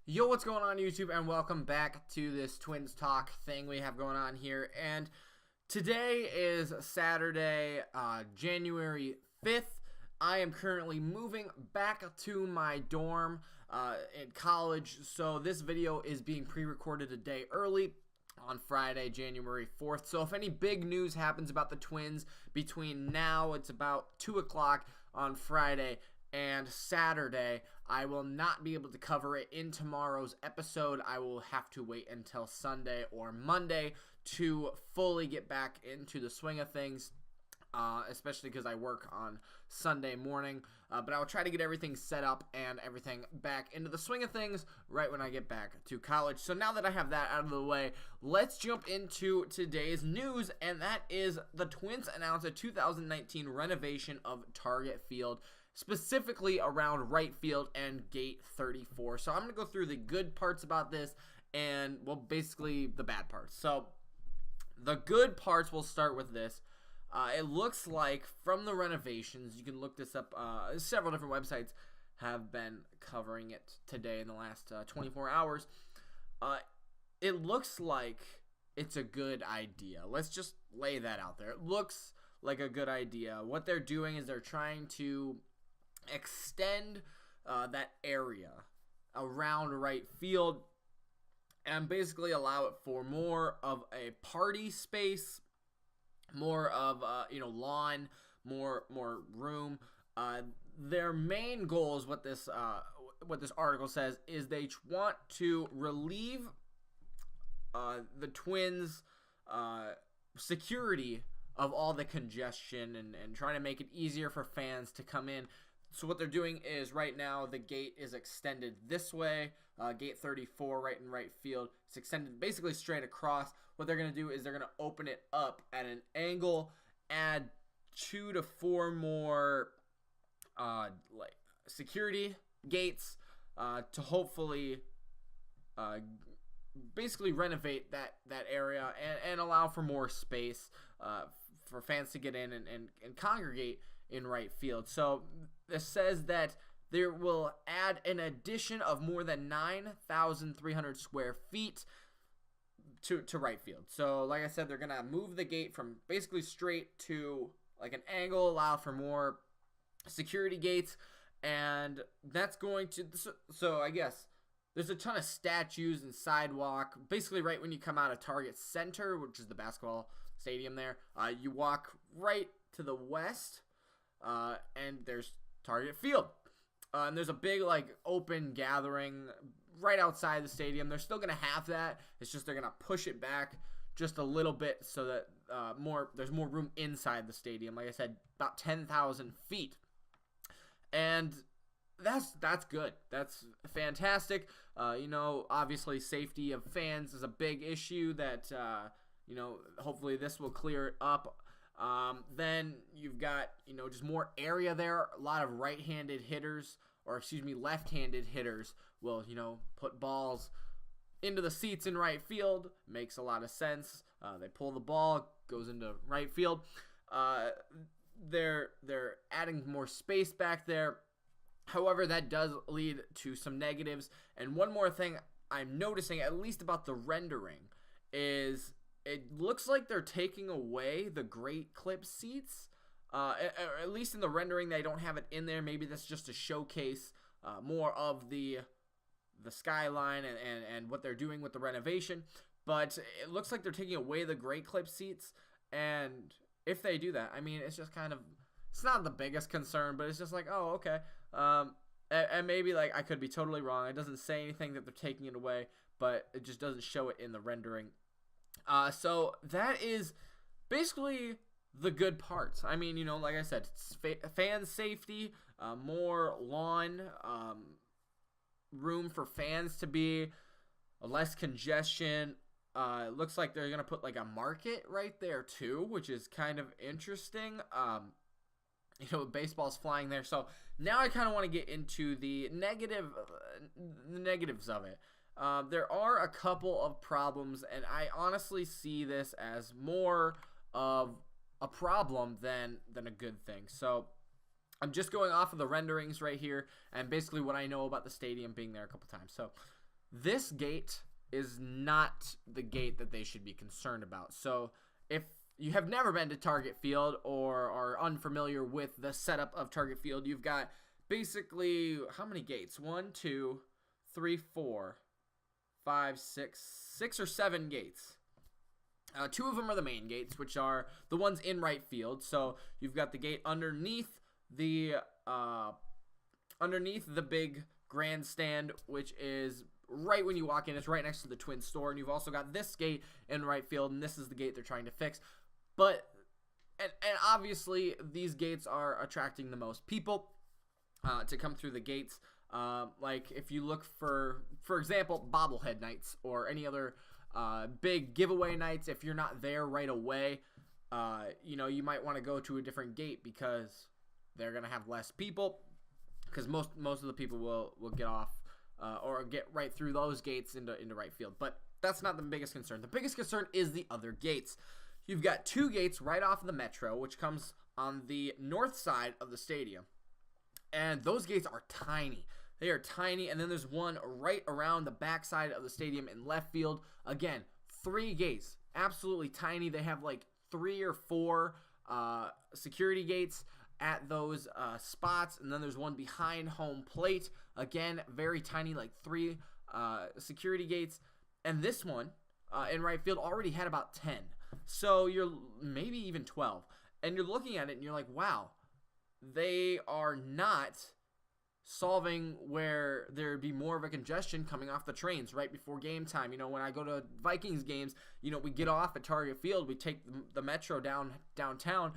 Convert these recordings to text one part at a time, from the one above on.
Yo, what's going on YouTube, and welcome back to this Twins Talk thing we have going on here. And today is Saturday, January 5th. I am currently moving back to my dorm in college, so this video is being pre-recorded a day early on Friday, January 4th. So if any big news happens about the Twins between now, it's about 2 o'clock on Friday, and Saturday, I will not be able to cover it in tomorrow's episode. I will have to wait until Sunday or Monday to fully get back into the swing of things, especially because I work on Sunday morning. But I'll try to get everything set up and everything back into the swing of things right when I get back to college. So now that I have that out of the way, let's jump into today's news, and that is the Twins announced a 2019 renovation of Target Field, specifically around right field and gate 34. So I'm going to go through the good parts about this and, well, basically the bad parts. So the good parts, we'll start with this. It looks like from the renovations, you can look this up, several different websites have been covering it today in the last 24 hours. It looks like it's a good idea. Let's just lay that out there. It looks like a good idea. What they're doing is they're trying to extend that area around right field and basically allow it for more of a party space, more of lawn, more room. Their main goal is what this article says is they want to relieve the Twins security of all the congestion and trying to make it easier for fans to come in. So what they're doing is right now the gate is extended this way, gate 34 right in right field. It's extended basically straight across. What they're going to do is they're going to open it up at an angle, add 2 to 4 more like security gates to hopefully basically renovate that area and allow for more space for fans to get in and congregate in right field. So this says that there will add an addition of more than 9,300 square feet to right field. So like I said, they're going to move the gate from basically straight to like an angle, allow for more security gates, and that's going to, so I guess there's a ton of statues and sidewalk. Basically, right when you come out of Target Center, which is the basketball stadium there, you walk right to the west, and there's Target Field. And there's a big, like, open gathering right outside the stadium. They're still going to have that. It's just they're going to push it back just a little bit so that there's more room inside the stadium. Like I said, about 10,000 feet. And that's good. That's fantastic. Obviously safety of fans is a big issue that, hopefully this will clear it up. Then you've got, just more area there. A lot of left-handed hitters will, put balls into the seats in right field. Makes a lot of sense. They pull the ball, goes into right field. They're adding more space back there. However, that does lead to some negatives. And one more thing I'm noticing, at least about the rendering, is it looks like they're taking away the Great Clip seats. At least in the rendering, they don't have it in there. Maybe that's just to showcase more of the skyline and what they're doing with the renovation. But it looks like they're taking away the Great Clip seats. And if they do that, I mean, it's just kind of, it's not the biggest concern, but it's just like, oh, okay. And maybe, like, I could be totally wrong. It doesn't say anything that they're taking it away, but it just doesn't show it in the rendering. So that is basically the good parts. I mean, like I said, it's fan safety, more lawn, room for fans to be, less congestion. It looks like they're going to put, like, a market right there, too, which is kind of interesting. Baseball's flying there. So now I kind of want to get into the negatives of it. There are a couple of problems, and I honestly see this as more of a problem than a good thing. So I'm just going off of the renderings right here and basically what I know about the stadium being there a couple times. So This gate is not the gate that they should be concerned about. So if you have never been to Target Field or are unfamiliar with the setup of Target Field, you've got basically, how many gates? 1, 2, 3, 4, 5, 6 or 7 gates. 2 of them are the main gates, which are the ones in right field. So you've got the gate underneath the big grandstand, which is right when you walk in. It's right next to the Twins store. And you've also got this gate in right field, and this is the gate they're trying to fix. But and obviously these gates are attracting the most people to come through the gates. Like if you look for example, bobblehead nights or any other big giveaway nights, if you're not there right away, you might want to go to a different gate because they're gonna have less people. Because most of the people will get off or get right through those gates into right field. But that's not the biggest concern. The biggest concern is the other gates. You've got 2 gates right off of the Metro, which comes on the north side of the stadium. And those gates are tiny. They are tiny. And then there's one right around the backside of the stadium in left field. Again, 3 gates. Absolutely tiny. They have like 3 or 4 security gates at those spots. And then there's one behind home plate. Again, very tiny, like 3 security gates. And this one in right field already had about 10. So you're maybe even 12. And you're looking at it and you're like, wow, they are not solving where there'd be more of a congestion coming off the trains right before game time. When I go to Vikings games, we get off at Target Field, we take the Metro downtown.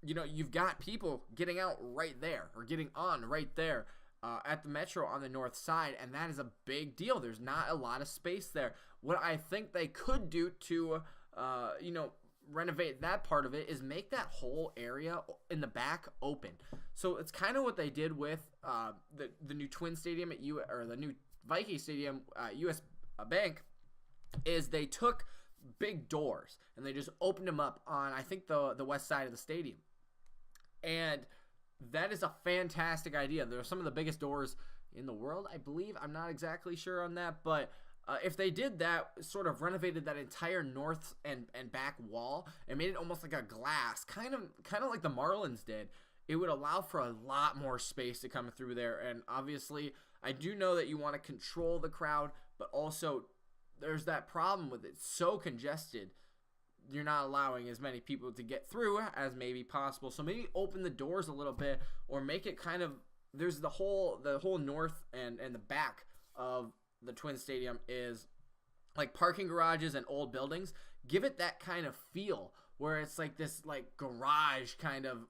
You've got people getting out right there or getting on right there at the Metro on the north side, and that is a big deal. There's not a lot of space there. What I think they could do to, renovate that part of it is make that whole area in the back open. So it's kind of what they did with the new Twin Stadium or the new Viking Stadium US Bank, is they took big doors and they just opened them up on, I think, the west side of the stadium. And that is a fantastic idea. They're some of the biggest doors in the world, I believe. I'm not exactly sure on that, but if they did that, sort of renovated that entire north and back wall and made it almost like a glass, kind of like the Marlins did, it would allow for a lot more space to come through there. And obviously, I do know that you want to control the crowd, but also there's that problem with it. It's so congested, you're not allowing as many people to get through as maybe possible. So maybe open the doors a little bit, or make it kind of, there's the whole north and the back of the Twin Stadium is like parking garages and old buildings. Give it that kind of feel where it's like this like garage kind of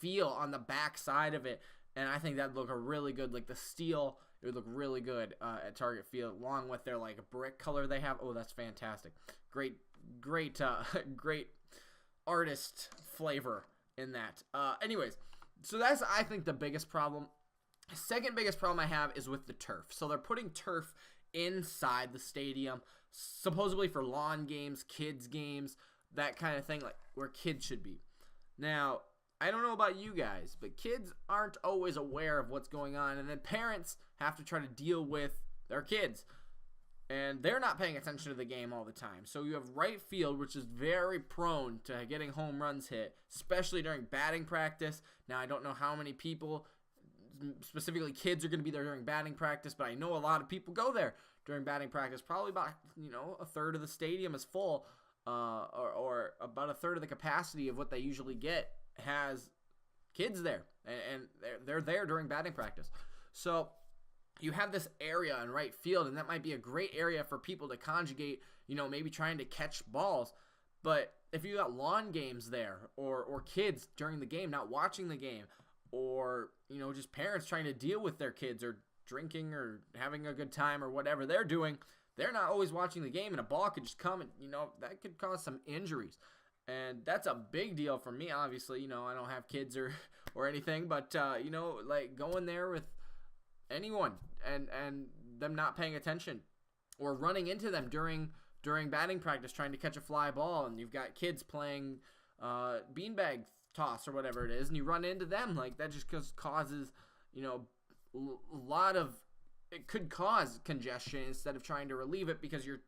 feel on the back side of it. And I think that'd look really good. Like the steel, it would look really good at Target Field, along with their like brick color they have. Oh, that's fantastic. Great artist flavor in that. Anyways, so that's, I think, the biggest problem. Second biggest problem I have is with the turf. So they're putting turf inside the stadium, supposedly for lawn games, kids games, that kind of thing, like where kids should be. Now, I don't know about you guys, but kids aren't always aware of what's going on, and then parents have to try to deal with their kids, and they're not paying attention to the game all the time. So you have right field, which is very prone to getting home runs hit, especially during batting practice. Now, I don't know how many people, specifically kids, are going to be there during batting practice, but I know a lot of people go there during batting practice. Probably about a third of the stadium is full, or about a third of the capacity of what they usually get has kids there, and they're there during batting practice. So you have this area in right field, and that might be a great area for people to conjugate, maybe trying to catch balls. But if you got lawn games there, or kids during the game not watching the game, or just parents trying to deal with their kids, or drinking or having a good time or whatever they're doing, they're not always watching the game, and a ball could just come and that could cause some injuries. And that's a big deal for me. Obviously, I don't have kids or anything, but like going there with anyone and them not paying attention, or running into them during batting practice trying to catch a fly ball, and you've got kids playing beanbag toss or whatever it is, and you run into them, like that just causes a lot of it could cause congestion instead of trying to relieve it, because you're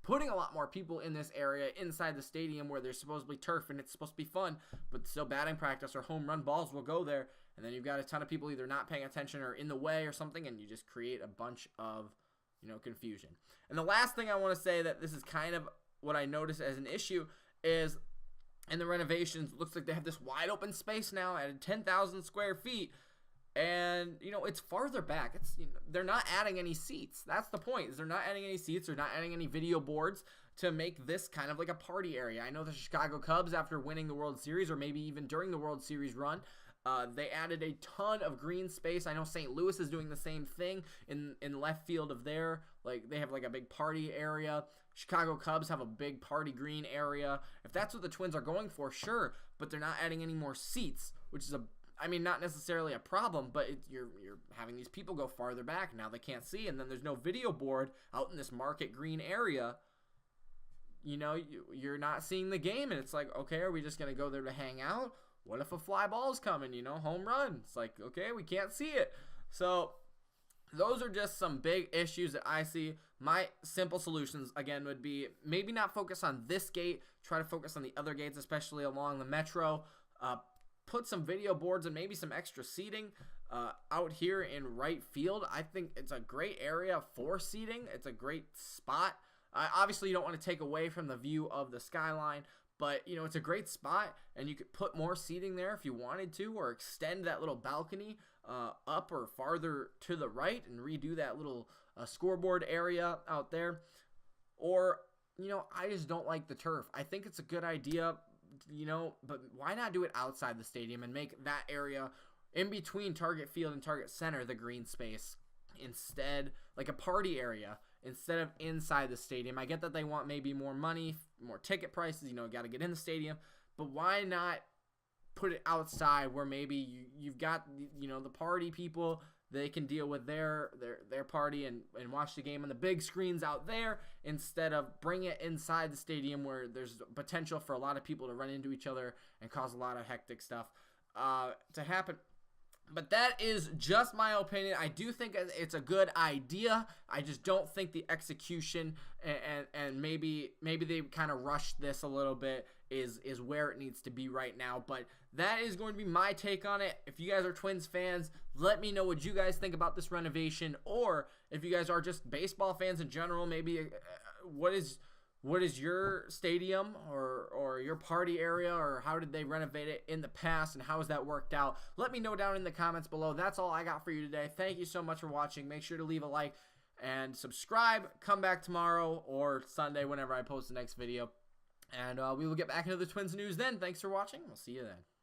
putting a lot more people in this area inside the stadium where there's supposedly turf and it's supposed to be fun, but still batting practice or home run balls will go there, and then you've got a ton of people either not paying attention or in the way or something, and you just create a bunch of, confusion. And the last thing I want to say, that this is kind of what I noticed as an issue, is in the renovations, it looks like they have this wide open space now at 10,000 square feet. And, it's farther back. They're not adding any seats. That's the point, is they're not adding any seats. They're not adding any video boards to make this kind of like a party area. I know the Chicago Cubs, after winning the World Series, or maybe even during the World Series run, they added a ton of green space. I know St. Louis is doing the same thing in left field of there. Like, they have like a big party area. Chicago Cubs have a big party green area. If that's what the Twins are going for, sure, but they're not adding any more seats, which is not necessarily a problem, but you're having these people go farther back. Now they can't see, and then there's no video board out in this market green area. You're not seeing the game, and it's like, okay, are we just going to go there to hang out? What if a fly ball's coming, home run? It's like, okay, we can't see it. So those are just some big issues that I see. My simple solutions, again, would be maybe not focus on this gate, try to focus on the other gates, especially along the metro. Put some video boards and maybe some extra seating out here in right field. I think it's a great area for seating. It's a great spot. Obviously, you don't want to take away from the view of the skyline, but, it's a great spot, and you could put more seating there if you wanted to, or extend that little balcony up or farther to the right and redo that little scoreboard area out there. Or, I just don't like the turf. I think it's a good idea, but why not do it outside the stadium and make that area in between Target Field and Target Center the green space instead, like a party area, instead of inside the stadium? I get that they want maybe more money, more ticket prices, got to get in the stadium, but why not put it outside where maybe you've got, the party people, they can deal with their party and watch the game on the big screens out there, instead of bring it inside the stadium where there's potential for a lot of people to run into each other and cause a lot of hectic stuff to happen. But that is just my opinion. I do think it's a good idea. I just don't think the execution and maybe they kind of rushed this a little bit is where it needs to be right now. But that is going to be my take on it. If you guys are Twins fans, let me know what you guys think about this renovation. Or if you guys are just baseball fans in general, maybe what is your stadium or your party area, or how did they renovate it in the past, and how has that worked out? Let me know down in the comments below. That's all I got for you today. Thank you so much for watching. Make sure to leave a like and subscribe. Come back tomorrow or Sunday whenever I post the next video, and we will get back into the Twins news then. Thanks for watching. We'll see you then.